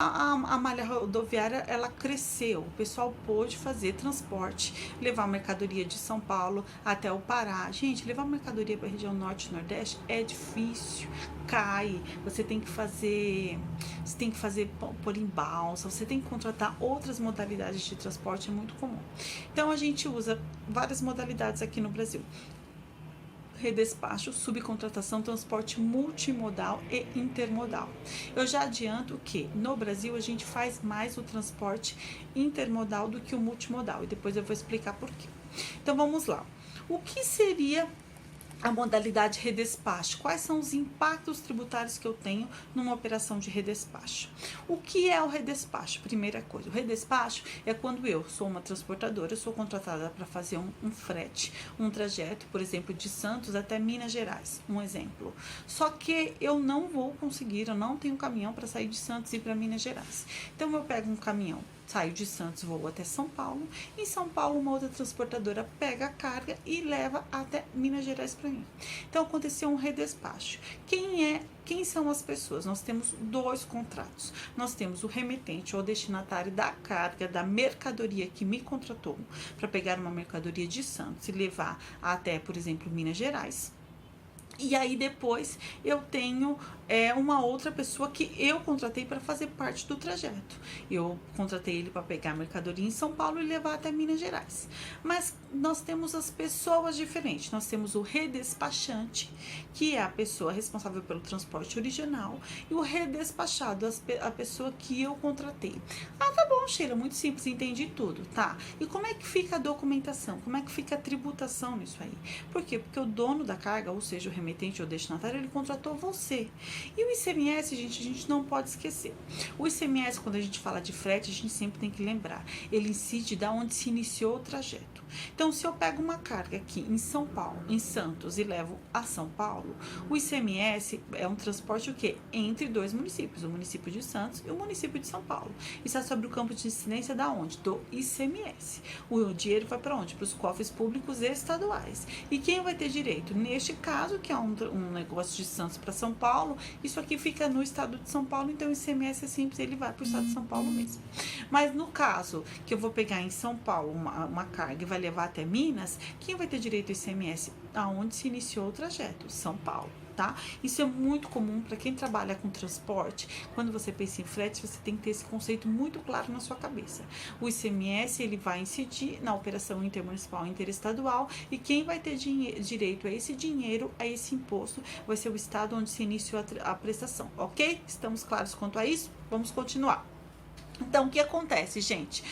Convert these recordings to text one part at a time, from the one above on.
A malha rodoviária, ela cresceu, o pessoal pôde fazer transporte, levar mercadoria de São Paulo até o Pará. Gente, levar mercadoria para a região norte e nordeste é difícil, cai, você tem que fazer pôr em balsa, você tem que contratar outras modalidades de transporte, é muito comum. Então a gente usa várias modalidades aqui no Brasil: redespacho, subcontratação, transporte multimodal e intermodal. Eu já adianto que no Brasil a gente faz mais o transporte intermodal do que o multimodal, e depois eu vou explicar por quê. Então vamos lá. O que seria a modalidade redespacho? Quais são os impactos tributários que eu tenho numa operação de redespacho? O que é o redespacho? Primeira coisa, o redespacho é quando eu sou uma transportadora, eu sou contratada para fazer um frete, um trajeto, por exemplo, de Santos até Minas Gerais, um exemplo. Só que eu não vou conseguir, eu não tenho caminhão para sair de Santos e ir para Minas Gerais. Então eu pego um caminhão, saio de Santos, vou até São Paulo. Em São Paulo, uma outra transportadora pega a carga e leva até Minas Gerais para mim. Então aconteceu um redespacho. Quem são as pessoas? Nós temos dois contratos. Nós temos o remetente ou destinatário da carga, da mercadoria que me contratou para pegar uma mercadoria de Santos e levar até, por exemplo, Minas Gerais. E aí depois eu tenho uma outra pessoa que eu contratei para fazer parte do trajeto. Eu contratei ele para pegar a mercadoria em São Paulo e levar até Minas Gerais. Mas nós temos as pessoas diferentes. Nós temos o redespachante, que é a pessoa responsável pelo transporte original, e o redespachado, a pessoa que eu contratei. Ah, tá bom, Sheila, muito simples, entendi tudo, tá? E como é que fica a documentação? Como é que fica a tributação nisso aí? Por quê? Porque o dono da carga, ou seja, o remetente ou destinatário, ele contratou você. E o ICMS, gente, a gente não pode esquecer. O ICMS, quando a gente fala de frete, a gente sempre tem que lembrar. Ele incide da onde se iniciou o trajeto. Então, se eu pego uma carga aqui em São Paulo, em Santos, e levo a São Paulo, o ICMS é um transporte o quê? Entre dois municípios, o município de Santos e o município de São Paulo. Está sobre o campo de incidência da onde? Do ICMS. O dinheiro vai para onde? Para os cofres públicos estaduais. E quem vai ter direito? Neste caso, que é um negócio de Santos para São Paulo, isso aqui fica no estado de São Paulo, então o ICMS é simples, ele vai para o estado de São Paulo mesmo. Mas no caso que eu vou pegar em São Paulo uma carga e vai levar até Minas, quem vai ter direito ao ICMS? Aonde se iniciou o trajeto? São Paulo. Tá? Isso é muito comum para quem trabalha com transporte. Quando você pensa em frete, você tem que ter esse conceito muito claro na sua cabeça. O ICMS, ele vai incidir na operação intermunicipal e interestadual, e quem vai ter direito a esse dinheiro, a esse imposto, vai ser o estado onde se iniciou a prestação, ok? Estamos claros quanto a isso? Vamos continuar. Então, o que acontece, gente?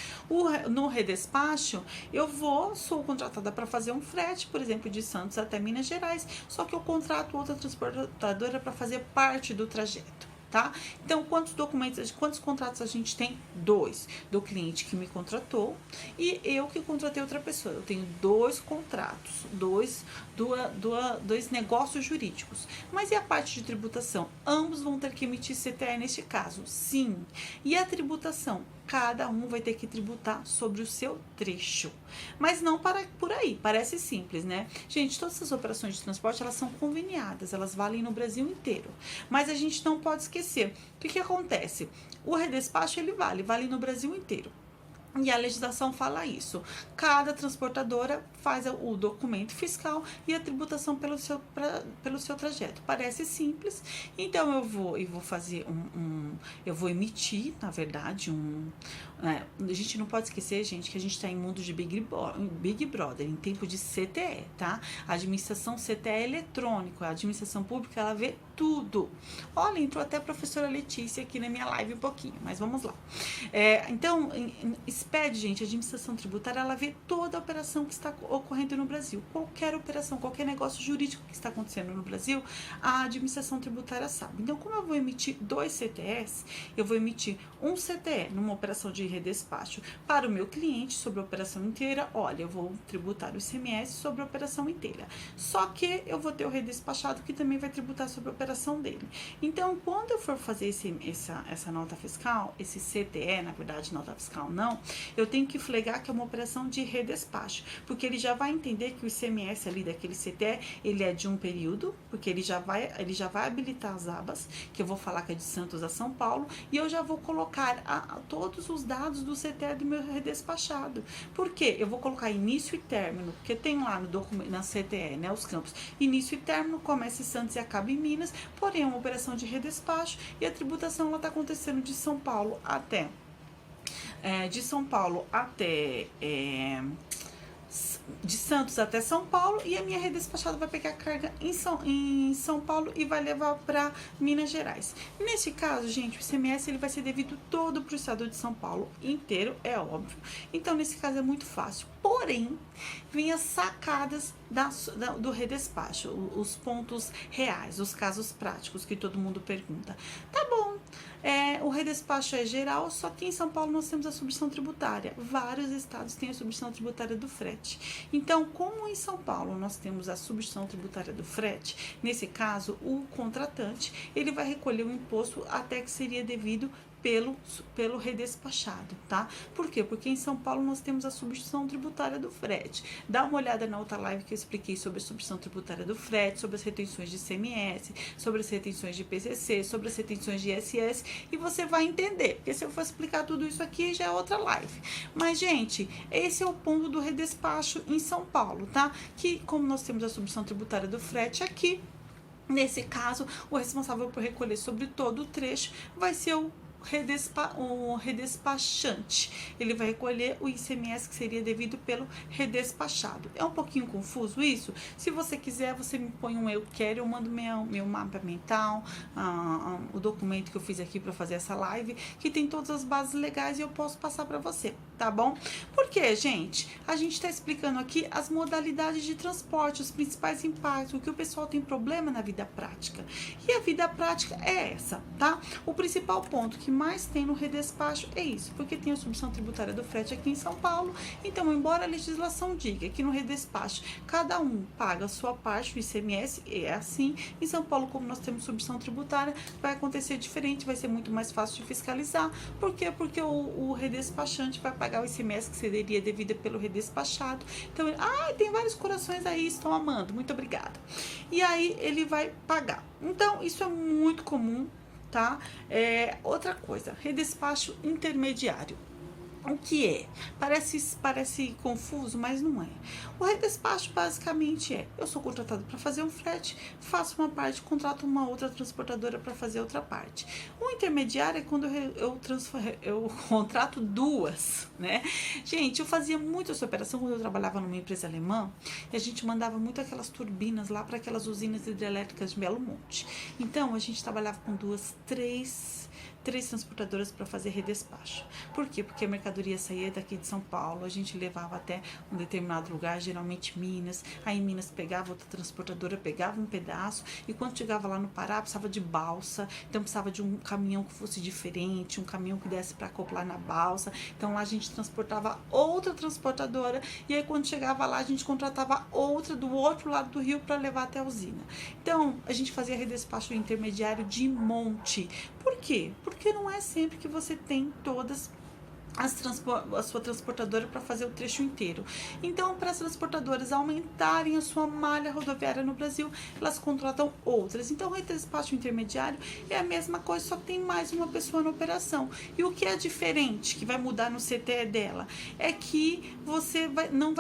No redespacho, sou contratada para fazer um frete, por exemplo, de Santos até Minas Gerais, só que eu contrato outra transportadora para fazer parte do trajeto. Tá? Então, quantos contratos a gente tem? 2. Do cliente que me contratou e eu que contratei outra pessoa. Eu tenho 2 contratos, dois negócios jurídicos. Mas e a parte de tributação? Ambos vão ter que emitir CTE neste caso? Sim. E a tributação? Cada um vai ter que tributar sobre o seu trecho. Mas não para por aí, parece simples, né? Gente, todas essas operações de transporte, elas são conveniadas, elas valem no Brasil inteiro. Mas a gente não pode esquecer. O que acontece? O redespacho, ele vale no Brasil inteiro. E a legislação fala isso. Cada transportadora faz o documento fiscal e a tributação pelo seu trajeto. Parece simples. Então eu vou fazer eu vou emitir, na verdade, a gente não pode esquecer, gente, que a gente está em mundo de Big Brother, em tempo de CTE, tá? A administração CTE é eletrônico, a administração pública, ela vê tudo. Olha, entrou até a professora Letícia aqui na minha live um pouquinho, mas vamos lá. Então, SPED, gente, a administração tributária, ela vê toda a operação que está ocorrendo no Brasil. Qualquer operação, qualquer negócio jurídico que está acontecendo no Brasil, a administração tributária sabe. Então, como eu vou emitir 2 CTEs, eu vou emitir um CTE numa operação de redespacho para o meu cliente sobre a operação inteira. Olha, eu vou tributar o ICMS sobre a operação inteira. Só que eu vou ter o redespachado que também vai tributar sobre a operação operação dele. Então, quando eu for fazer essa nota fiscal, esse CTE, na verdade, nota fiscal não, eu tenho que flegar que é uma operação de redespacho, porque ele já vai entender que o ICMS ali daquele CTE, ele é de um período, porque ele já vai habilitar as abas, que eu vou falar que é de Santos a São Paulo, e eu já vou colocar todos os dados do CTE do meu redespachado. Por quê? Eu vou colocar início e término, porque tem lá no documento, na CTE, né, os campos, início e término, começa em Santos e acaba em Minas, porém é uma operação de redespacho e a tributação ela está acontecendo de São Paulo até de Santos até São Paulo, e a minha redespachada vai pegar carga em São Paulo e vai levar para Minas Gerais. Neste caso, gente, o ICMS ele vai ser devido todo para o estado de São Paulo inteiro, é óbvio. Então, nesse caso é muito fácil. Porém, vem as sacadas do redespacho, os pontos reais, os casos práticos que todo mundo pergunta. Tá bom, o redespacho é geral, só que em São Paulo nós temos a substituição tributária. Vários estados têm a substituição tributária do frete. Então, como em São Paulo nós temos a substituição tributária do frete, nesse caso, o contratante ele vai recolher o imposto até que seria devido pelo redespachado, tá? Por quê? Porque em São Paulo nós temos a substituição tributária do frete. Dá uma olhada na outra live que eu expliquei sobre a substituição tributária do frete, sobre as retenções de ICMS, sobre as retenções de IPCC, sobre as retenções de ISS, e você vai entender, porque se eu for explicar tudo isso aqui já é outra live. Mas, gente, esse é o ponto do redespacho em São Paulo, tá? Que como nós temos a substituição tributária do frete aqui, nesse caso, o responsável por recolher sobre todo o trecho vai ser o redespachante. Ele vai recolher o ICMS que seria devido pelo redespachado. É um pouquinho confuso isso? Se você quiser, você me põe um eu quero, eu mando meu mapa mental, o documento que eu fiz aqui para fazer essa live, que tem todas as bases legais e eu posso passar para você, tá bom? Porque, gente, a gente está explicando aqui as modalidades de transporte, os principais impactos, o que o pessoal tem problema na vida prática. E a vida prática é essa, tá? O principal ponto que mais tem no redespacho é isso, porque tem a substituição tributária do frete aqui em São Paulo. Então, embora a legislação diga que no redespacho cada um paga a sua parte do ICMS, é assim, em São Paulo, como nós temos substituição tributária, vai acontecer diferente, vai ser muito mais fácil de fiscalizar. Por quê? Porque o redespachante vai pagar o ICMS que seria devido pelo redespachado. Então, tem vários corações aí, estão amando, muito obrigada. E aí, ele vai pagar. Então, isso é muito comum, tá? Outra coisa, redespacho intermediário. O que é? Parece confuso, mas não é. O redespacho basicamente eu sou contratado para fazer um frete, faço uma parte, contrato uma outra transportadora para fazer outra parte. O intermediário é quando eu contrato duas, né? Gente, eu fazia muito essa operação quando eu trabalhava numa empresa alemã, e a gente mandava muito aquelas turbinas lá para aquelas usinas hidrelétricas de Belo Monte. Então, a gente trabalhava com três transportadoras para fazer redespacho. Por quê? Porque a mercadoria saía daqui de São Paulo, a gente levava até um determinado lugar, geralmente Minas, aí em Minas pegava outra transportadora, pegava um pedaço, e quando chegava lá no Pará, precisava de balsa, então precisava de um caminhão que fosse diferente, um caminhão que desse para acoplar na balsa, então lá a gente transportava outra transportadora, e aí quando chegava lá, a gente contratava outra do outro lado do rio para levar até a usina. Então, a gente fazia redespacho intermediário de monte. Por quê? Porque não é sempre que você tem todas a sua transportadora para fazer o trecho inteiro. Então, para as transportadoras aumentarem a sua malha rodoviária no Brasil, elas contratam outras. Então, o redespacho intermediário é a mesma coisa, só que tem mais uma pessoa na operação. E o que é diferente, que vai mudar no CTE dela, é que você não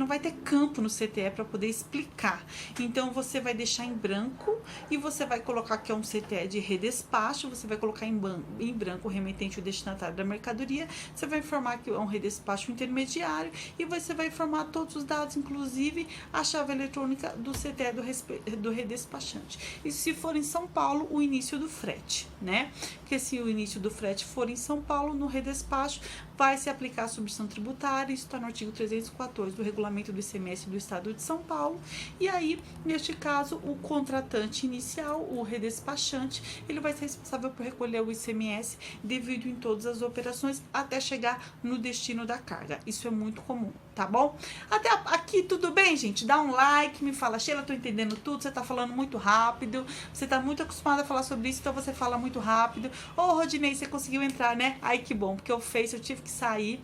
vai ter campo no CTE para poder explicar. Então, você vai deixar em branco e você vai colocar que é um CTE de redespacho, você vai colocar em branco o remetente e o destinatário da mercadoria. Você vai informar que é um redespacho intermediário e você vai informar todos os dados, inclusive a chave eletrônica do CTE do redespachante. E se for em São Paulo, o início do frete, né? Porque se o início do frete for em São Paulo, no redespacho, vai se aplicar a substituição tributária, isso está no artigo 314 do regulamento do ICMS do Estado de São Paulo. E aí, neste caso, o contratante inicial, o redespachante, ele vai ser responsável por recolher o ICMS devido em todas as operações até chegar no destino da carga. Isso é muito comum, tá bom? Até aqui tudo bem, gente? Dá um like, me fala, Sheila, tô entendendo tudo, você tá falando muito rápido, você tá muito acostumada a falar sobre isso, então você fala muito rápido. Ô, Rodinei, você conseguiu entrar, né? Ai, que bom, porque eu tive que sair.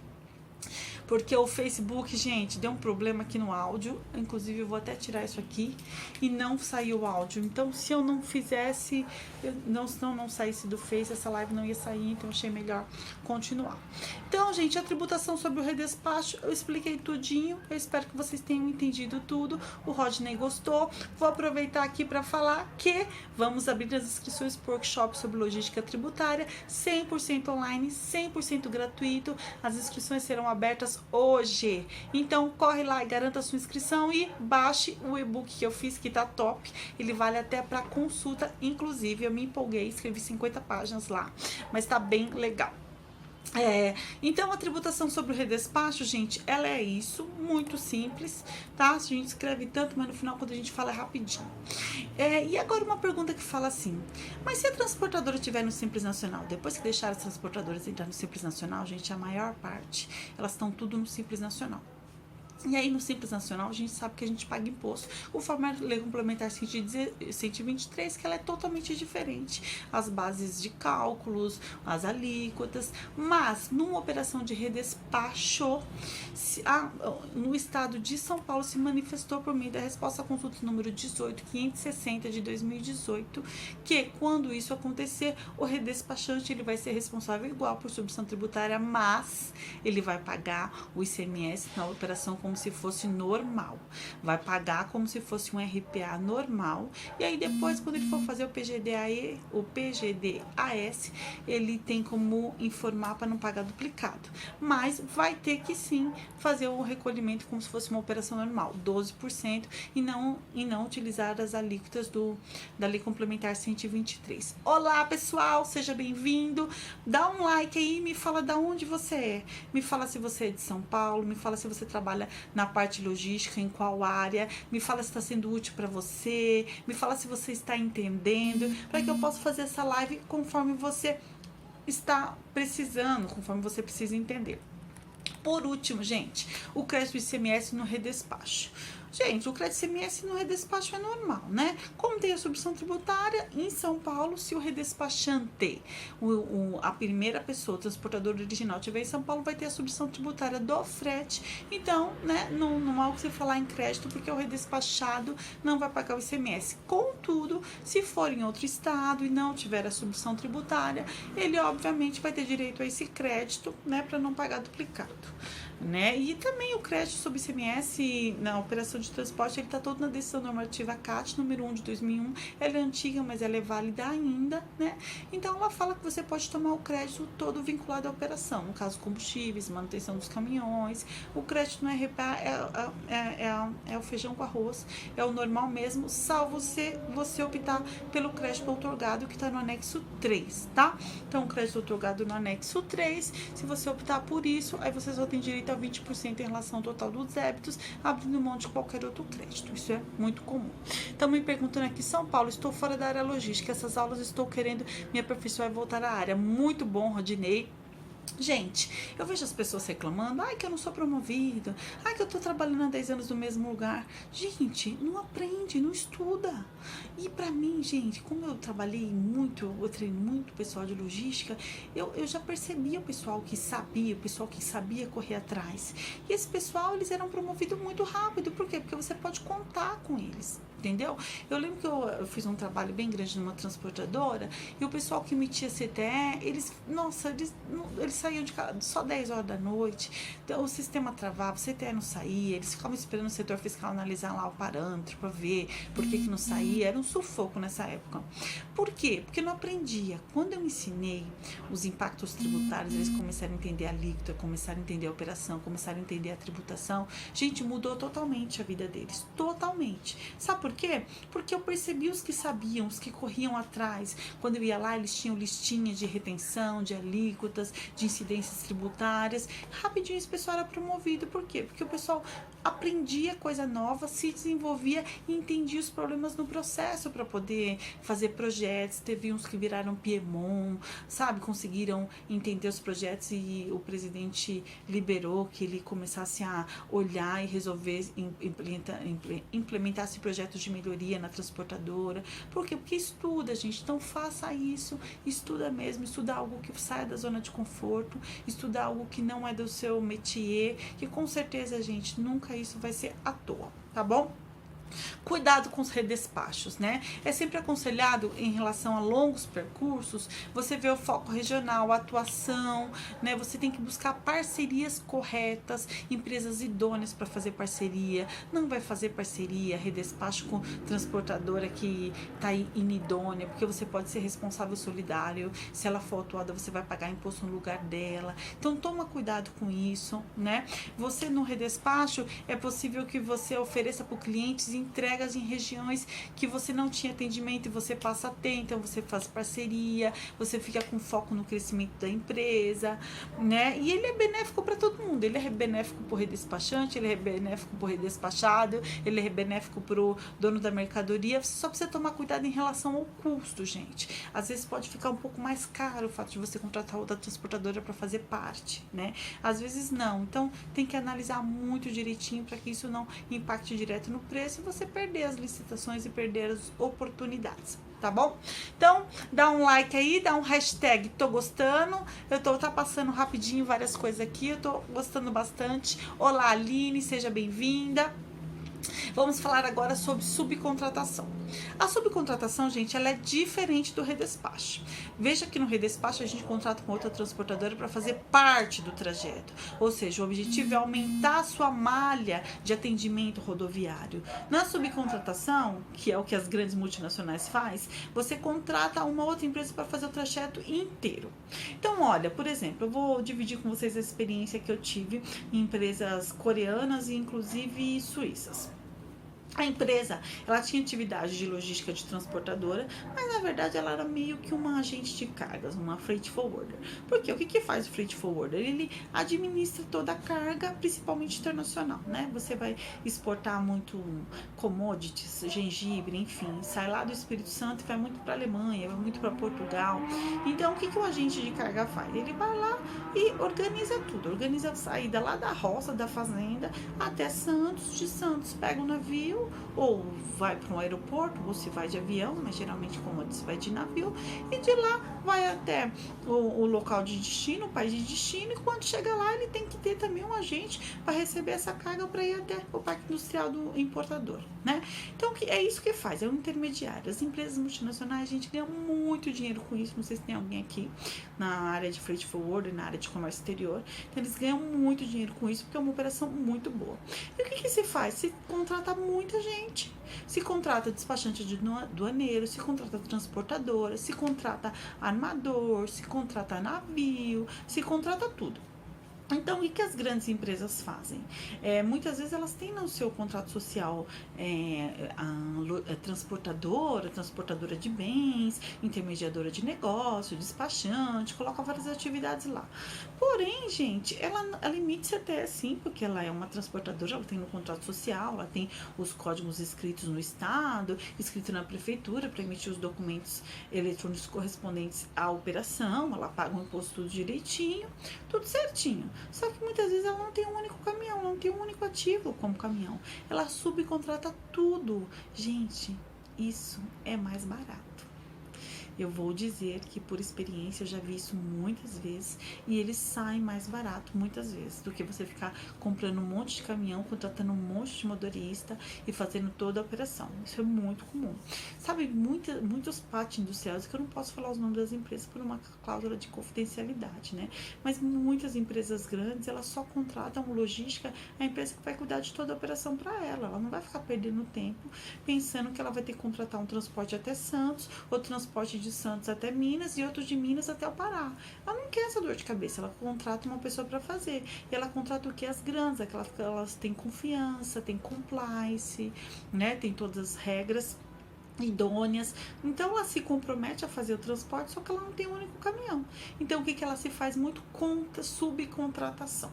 Porque o Facebook, gente, deu um problema aqui no áudio. Inclusive, eu vou até tirar isso aqui. E não saiu o áudio. Então, se eu não fizesse, se não saísse do Face, essa live não ia sair. Então, eu achei melhor continuar. Então, gente, a tributação sobre o redespacho, eu expliquei tudinho. Eu espero que vocês tenham entendido tudo. O Rodney gostou. Vou aproveitar aqui para falar que vamos abrir as inscrições para o workshop sobre logística tributária. 100% online, 100% gratuito. As inscrições serão abertas hoje. Então corre lá e garanta a sua inscrição e baixe o e-book que eu fiz, que tá top. Ele vale até para consulta, inclusive eu me empolguei, escrevi 50 páginas lá, mas tá bem legal. Então a tributação sobre o redespacho, gente, ela é isso, muito simples, tá? A gente escreve tanto, mas no final quando a gente fala é rapidinho. E agora uma pergunta que fala assim, mas se a transportadora estiver no Simples Nacional, depois que deixar as transportadoras entrar no Simples Nacional, gente, a maior parte, elas estão tudo no Simples Nacional. E aí no Simples Nacional a gente sabe que a gente paga imposto conforme a Lei Complementar 123, que ela é totalmente diferente. As bases de cálculos, as alíquotas, mas numa operação de redespacho, no estado de São Paulo se manifestou por meio da resposta à consulta número 18560 de 2018, que quando isso acontecer, o redespachante ele vai ser responsável igual por substituição tributária, mas ele vai pagar o ICMS na operação como se fosse normal, vai pagar como se fosse um RPA normal, e aí depois quando ele for fazer o PGDAE, o PGDAS, ele tem como informar para não pagar duplicado, mas vai ter que sim fazer o recolhimento como se fosse uma operação normal, 12%, e não utilizar as alíquotas da Lei Complementar 123. Olá pessoal, seja bem-vindo, dá um like aí, me fala de onde você é, me fala se você é de São Paulo, me fala se você trabalha na parte logística, em qual área, me fala se está sendo útil para você, me fala se você está entendendo, para que eu possa fazer essa live conforme você está precisando, conforme você precisa entender. Por último, gente, o crédito ICMS no redespacho. Gente, o crédito ICMS no redespacho é normal, né? Como tem a substituição tributária, em São Paulo, se o redespachante, a primeira pessoa, o transportador original, estiver em São Paulo, vai ter a substituição tributária do frete. Então, né, não há o que você falar em crédito, porque o redespachado não vai pagar o ICMS. Contudo, se for em outro estado e não tiver a substituição tributária, ele obviamente vai ter direito a esse crédito, né, para não pagar duplicado. Né? E também o crédito sobre ICMS na operação de transporte, ele está todo na decisão normativa CAT número 1 de 2001, ela é antiga, mas ela é válida ainda, né? Então ela fala que você pode tomar o crédito todo vinculado à operação, no caso combustíveis, manutenção dos caminhões, o crédito no RPA é o feijão com arroz, é o normal mesmo, salvo você optar pelo crédito outorgado que está no anexo 3, tá? Então o crédito outorgado no anexo 3, se você optar por isso, aí você só tem direito a 20% em relação ao total dos débitos, abrindo mão de qualquer outro crédito. Isso é muito comum. Então, me perguntando aqui, São Paulo, estou fora da área logística, essas aulas estou querendo me aperfeiçoar e voltar à área. Muito bom, Rodinei. Gente, eu vejo as pessoas reclamando, ai que eu não sou promovido, ai que eu tô trabalhando há 10 anos no mesmo lugar. Gente, não aprende, não estuda. E pra mim, gente, como eu trabalhei muito, eu treino muito pessoal de logística, eu já percebia o pessoal que sabia correr atrás. E esse pessoal, eles eram promovidos muito rápido. Por quê? Porque você pode contar com eles. Entendeu? Eu lembro que eu fiz um trabalho bem grande numa transportadora e o pessoal que emitia CTE, eles saíam de casa só 10 horas da noite, então o sistema travava, o CTE não saía, eles ficavam esperando o setor fiscal analisar lá o parâmetro para ver por que não saía, era um sufoco nessa época. Por quê? Porque não aprendia. Quando eu ensinei os impactos tributários, eles começaram a entender a alíquota, começaram a entender a operação, começaram a entender a tributação, gente, mudou totalmente a vida deles, totalmente. Sabe por quê? Porque eu percebi os que sabiam, os que corriam atrás. Quando eu ia lá, eles tinham listinha de retenção, de alíquotas, de incidências tributárias. Rapidinho esse pessoal era promovido. Por quê? Porque o pessoal aprendia coisa nova, se desenvolvia e entendia os problemas no processo para poder fazer projetos. Teve uns que viraram Piemont, sabe? Conseguiram entender os projetos e o presidente liberou que ele começasse a olhar e resolver implementasse projetos de melhoria na transportadora. Por quê? Porque estuda, gente. Então faça isso, estuda mesmo, estuda algo que saia da zona de conforto, estuda algo que não é do seu métier, que com certeza, gente, nunca isso vai ser à toa, tá bom? Cuidado com os redespachos, né? É sempre aconselhado em relação a longos percursos, você vê o foco regional, a atuação, né? Você tem que buscar parcerias corretas, empresas idôneas para fazer parceria. Não vai fazer parceria, redespacho com transportadora que tá inidônea, porque você pode ser responsável solidário. Se ela for atuada, você vai pagar imposto no lugar dela. Então toma cuidado com isso, né? Você no redespacho é possível que você ofereça para o cliente entregas em regiões que você não tinha atendimento e você passa a ter, então você faz parceria, você fica com foco no crescimento da empresa, né? E ele é benéfico para todo mundo, ele é benéfico para o redespachante, ele é benéfico para o redespachado, ele é benéfico para o dono da mercadoria. Você só precisa tomar cuidado em relação ao custo, gente. Às vezes pode ficar um pouco mais caro o fato de você contratar outra transportadora para fazer parte, né? Às vezes não, então tem que analisar muito direitinho para que isso não impacte direto no preço e você perder as licitações e perder as oportunidades, tá bom? Então, dá um like aí, dá um hashtag tô gostando, eu tô passando rapidinho várias coisas aqui, eu tô gostando bastante. Olá, Aline, seja bem-vinda. Vamos falar agora sobre subcontratação. A subcontratação, gente, ela é diferente do redespacho. Veja que no redespacho a gente contrata com outra transportadora para fazer parte do trajeto. Ou seja, o objetivo é aumentar a sua malha de atendimento rodoviário. Na subcontratação, que é o que as grandes multinacionais faz, você contrata uma outra empresa para fazer o trajeto inteiro. Então, olha, por exemplo, eu vou dividir com vocês a experiência que eu tive em empresas coreanas e inclusive suíças. A empresa, ela tinha atividade de logística de transportadora, mas na verdade ela era meio que uma agente de cargas, uma freight forwarder. Porque o que faz o freight forwarder? Ele administra toda a carga, principalmente internacional, né? Você vai exportar muito commodities, gengibre, enfim, sai lá do Espírito Santo e vai muito para a Alemanha, vai muito para Portugal. Então, o que o agente de carga faz? Ele vai lá e organiza tudo, organiza a saída lá da roça, da fazenda, até Santos, de Santos pega um navio, ou vai para um aeroporto, ou se vai de avião, mas geralmente como se vai de navio, e de lá vai até o local de destino, o país de destino, e quando chega lá ele tem que ter também um agente para receber essa carga para ir até o parque industrial do importador, né? Então é isso que faz, é um intermediário. As empresas multinacionais, a gente ganha muito dinheiro com isso, não sei se tem alguém aqui na área de freight forward, na área de comércio exterior, então eles ganham muito dinheiro com isso, porque é uma operação muito boa. E o que se faz? Se contrata muita gente, se contrata despachante de aduaneiro, se contrata transportadora, se contrata armador, se contrata navio, se contrata tudo. Então, o que as grandes empresas fazem? Muitas vezes elas têm no seu contrato social a transportadora de bens, intermediadora de negócio, despachante, coloca várias atividades lá. Porém, gente, ela limite-se até assim, porque ela é uma transportadora, ela tem no contrato social, ela tem os códigos escritos no estado, escrito na prefeitura para emitir os documentos eletrônicos correspondentes à operação, ela paga o imposto tudo direitinho, tudo certinho. Só que muitas vezes ela não tem um único caminhão, não tem um único ativo como caminhão. Ela subcontrata tudo. Gente, isso é mais barato. Eu vou dizer que por experiência eu já vi isso muitas vezes e eles saem mais barato muitas vezes do que você ficar comprando um monte de caminhão, contratando um monte de motorista e fazendo toda a operação. Isso é muito comum. Sabe, muitos pátios industriais, que eu não posso falar os nomes das empresas por uma cláusula de confidencialidade, né? Mas muitas empresas grandes, elas só contratam logística, a empresa que vai cuidar de toda a operação para ela. Ela não vai ficar perdendo tempo pensando que ela vai ter que contratar um transporte até Santos, ou transporte de Santos até Minas e outro de Minas até o Pará. Ela não quer essa dor de cabeça, ela contrata uma pessoa para fazer. E ela contrata o que? As grandes, aquelas que elas têm confiança, têm compliance, né? Tem todas as regras idôneas, então ela se compromete a fazer o transporte, só que ela não tem um único caminhão. Então o que ela se faz muito? Subcontratação.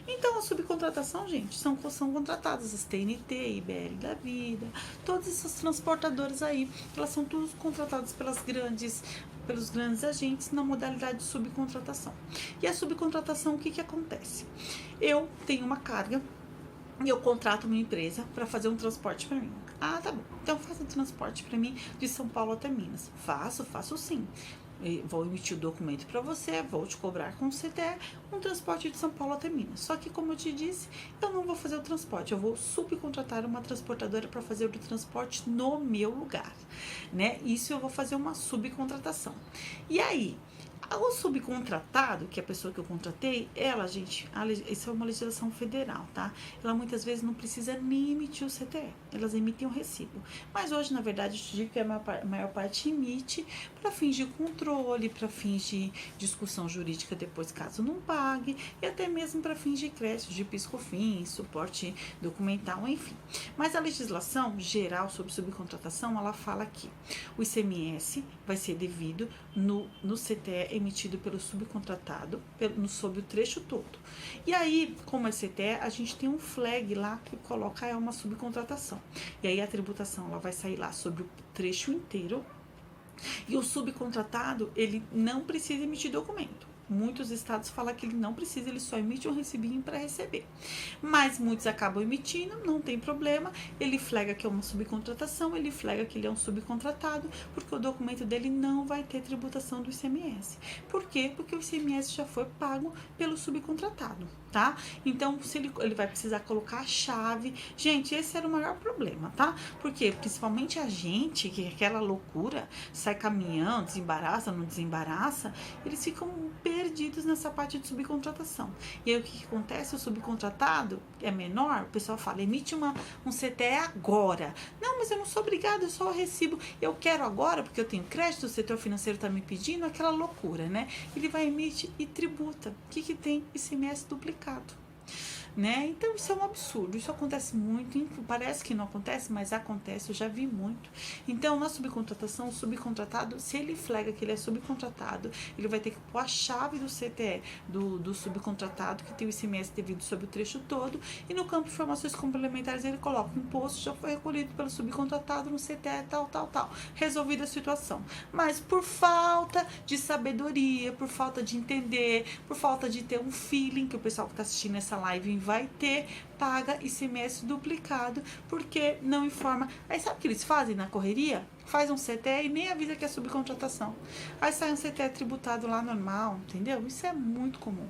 Então a subcontratação, gente, são contratadas as TNT, IBL da vida, todos esses transportadores aí, elas são todos contratados pelos grandes agentes na modalidade de subcontratação. E a subcontratação, o que acontece? Eu tenho uma carga e eu contrato uma empresa para fazer um transporte para mim. Ah, tá bom. Então faça um transporte para mim de São Paulo até Minas. Faço sim. Vou emitir o documento para você, vou te cobrar com o CTE um transporte de São Paulo até Minas. Só que, como eu te disse, eu não vou fazer o transporte, eu vou subcontratar uma transportadora para fazer o transporte no meu lugar, né? Isso eu vou fazer uma subcontratação. E aí, o subcontratado, que é a pessoa que eu contratei, ela, gente, isso é uma legislação federal, tá? Ela muitas vezes não precisa nem emitir o CTE, elas emitem o recibo. Mas hoje, na verdade, eu te digo que a maior parte emite para fins de controle, para fins de discussão jurídica depois, caso não pague, e até mesmo para fins de crédito, de PIS/COFINS, suporte documental, enfim. Mas a legislação geral sobre subcontratação, ela fala que o ICMS vai ser devido no CTE emitido pelo subcontratado sob o trecho todo. E aí, como é CTE, a gente tem um flag lá que coloca uma subcontratação. E aí a tributação ela vai sair lá sobre o trecho inteiro. E o subcontratado, ele não precisa emitir documento. Muitos estados falam que ele não precisa, ele só emite um recibinho para receber. Mas muitos acabam emitindo, não tem problema. Ele flega que é uma subcontratação, ele flega que ele é um subcontratado, porque o documento dele não vai ter tributação do ICMS. Por quê? Porque o ICMS já foi pago pelo subcontratado, tá? Então, se ele vai precisar colocar a chave. Gente, esse era o maior problema, tá? Porque principalmente a gente, que é aquela loucura, sai caminhando, desembaraça, não desembaraça, eles ficam perdidos nessa parte de subcontratação. E aí o que acontece? O subcontratado é menor, o pessoal fala, emite um CTE agora. Não, mas eu não sou obrigado, eu só recibo. Eu quero agora, porque eu tenho crédito, o setor financeiro está me pedindo, aquela loucura, né? Ele vai emitir e tributa. O que tem? ICMS duplicado. Né? Então isso é um absurdo, isso acontece muito, parece que não acontece, mas acontece, eu já vi muito. Então na subcontratação, o subcontratado, se ele flega que ele é subcontratado, ele vai ter que pôr a chave do CTE do subcontratado, que tem o ICMS devido sobre o trecho todo, e no campo de informações complementares ele coloca o imposto já foi recolhido pelo subcontratado no CTE tal, resolvida a situação. Mas por falta de sabedoria, por falta de entender, por falta de ter um feeling, que o pessoal que está assistindo essa live vai ter, paga ICMS duplicado, porque não informa. Aí sabe o que eles fazem na correria? Faz um CTE e nem avisa que é subcontratação. Aí sai um CTE tributado lá normal, entendeu? Isso é muito comum.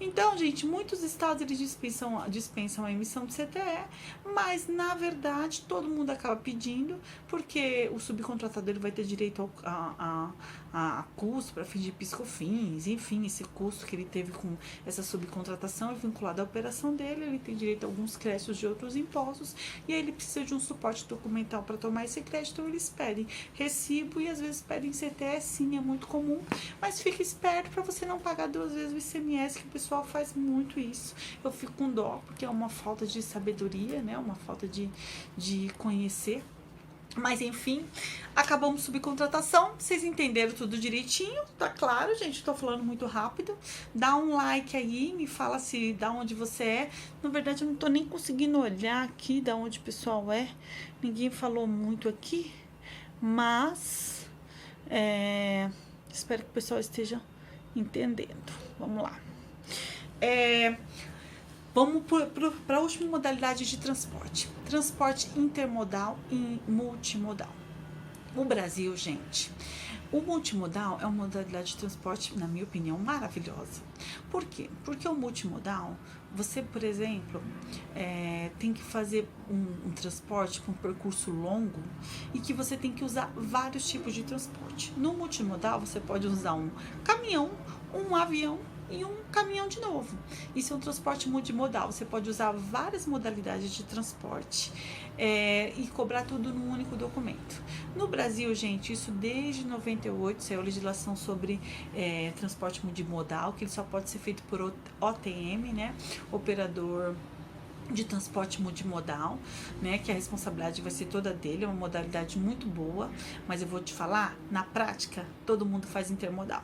Então, gente, muitos estados eles dispensam a emissão de CTE, mas na verdade todo mundo acaba pedindo, porque o subcontratador ele vai ter direito a custo para fins de PIS/COFINS, enfim, esse custo que ele teve com essa subcontratação é vinculado à operação dele, ele tem direito a alguns créditos de outros impostos, e aí ele precisa de um suporte documental para tomar esse crédito, então eles pedem recibo e às vezes pedem CTE, sim, é muito comum, mas fica esperto para você não pagar 2 vezes o ICMS, que o pessoal faz muito isso. Eu fico com dó, porque é uma falta de sabedoria, né, uma falta de conhecer. Mas enfim, acabamos subcontratação, vocês entenderam tudo direitinho, tá claro, gente, tô falando muito rápido. Dá um like aí, me fala se da onde você é. Na verdade eu não tô nem conseguindo olhar aqui da onde o pessoal é, ninguém falou muito aqui, mas espero que o pessoal esteja entendendo. Vamos lá. Vamos para a última modalidade de transporte. Transporte intermodal e multimodal. O Brasil, gente, o multimodal é uma modalidade de transporte, na minha opinião, maravilhosa. Por quê? Porque o multimodal, você, por exemplo, tem que fazer um transporte com um percurso longo e que você tem que usar vários tipos de transporte. No multimodal, você pode usar um caminhão, um avião e um caminhão de novo. Isso é um transporte multimodal. Você pode usar várias modalidades de transporte e cobrar tudo num único documento. No Brasil, gente, isso desde 98 saiu a legislação sobre transporte multimodal, que ele só pode ser feito por OTM, né? Operador de transporte multimodal, né, que a responsabilidade vai ser toda dele, é uma modalidade muito boa, mas eu vou te falar, na prática, todo mundo faz intermodal.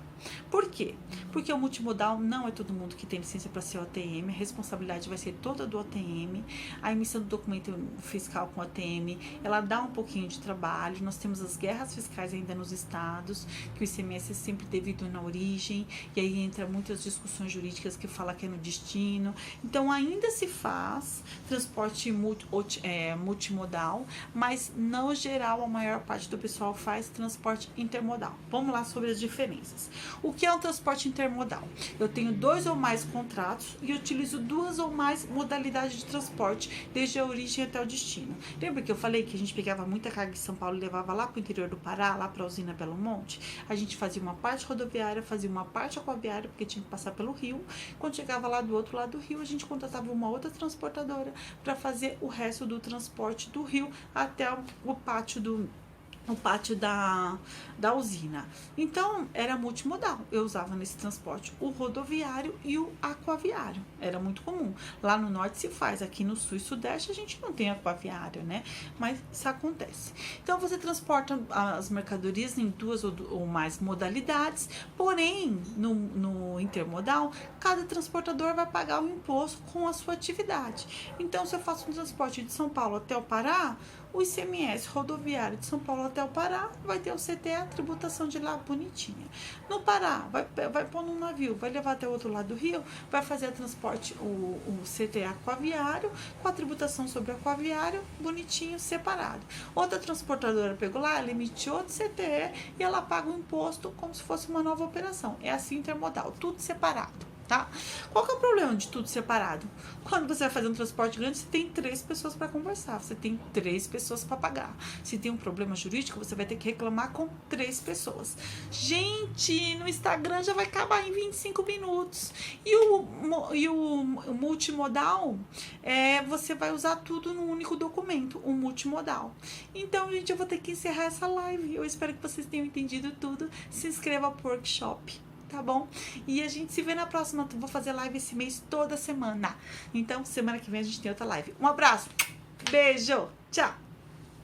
Por quê? Porque o multimodal não é todo mundo que tem licença para ser OTM, a responsabilidade vai ser toda do OTM, a emissão do documento fiscal com OTM, ela dá um pouquinho de trabalho, nós temos as guerras fiscais ainda nos estados, que o ICMS é sempre devido na origem, e aí entra muitas discussões jurídicas que falam que é no destino, então ainda se faz transporte multimodal, mas no geral a maior parte do pessoal faz transporte intermodal. Vamos lá sobre as diferenças. O que é um transporte intermodal? Eu tenho 2 ou mais contratos e utilizo 2 ou mais modalidades de transporte, desde a origem até o destino. Lembra que eu falei que a gente pegava muita carga de São Paulo e levava lá para o interior do Pará, lá para a usina Belo Monte? A gente fazia uma parte rodoviária, fazia uma parte aquaviária, porque tinha que passar pelo rio. Quando chegava lá do outro lado do rio, a gente contratava uma outra transportadora para fazer o resto do transporte do rio até o pátio da usina. Então, era multimodal. Eu usava nesse transporte o rodoviário e o aquaviário. Era muito comum. Lá no norte se faz, aqui no sul e sudeste a gente não tem aquaviário, né? Mas isso acontece. Então, você transporta as mercadorias em 2 ou mais modalidades, porém, no intermodal, cada transportador vai pagar o imposto com a sua atividade. Então, se eu faço um transporte de São Paulo até o Pará, o ICMS rodoviário de São Paulo até o Pará vai ter o CTE, a tributação de lá bonitinha. No Pará, vai pôr num navio, vai levar até o outro lado do rio, vai fazer o transporte, o CTE aquaviário, com a tributação sobre o aquaviário, bonitinho, separado. Outra transportadora pegou lá, ela emitiu outro CTE e ela paga o imposto como se fosse uma nova operação. É assim intermodal, tudo separado. Tá? Qual que é o problema de tudo separado? Quando você vai fazer um transporte grande, você tem 3 pessoas para conversar, você tem 3 pessoas para pagar. Se tem um problema jurídico, você vai ter que reclamar com 3 pessoas. No Instagram já vai acabar em 25 minutos. E o multimodal, você vai usar tudo num único documento, o multimodal. Então, gente, eu vou ter que encerrar essa live. Eu espero que vocês tenham entendido tudo. Se inscreva pro workshop. Tá bom? E a gente se vê na próxima. Vou fazer live esse mês toda semana. Então, semana que vem a gente tem outra live. Um abraço. Beijo. Tchau.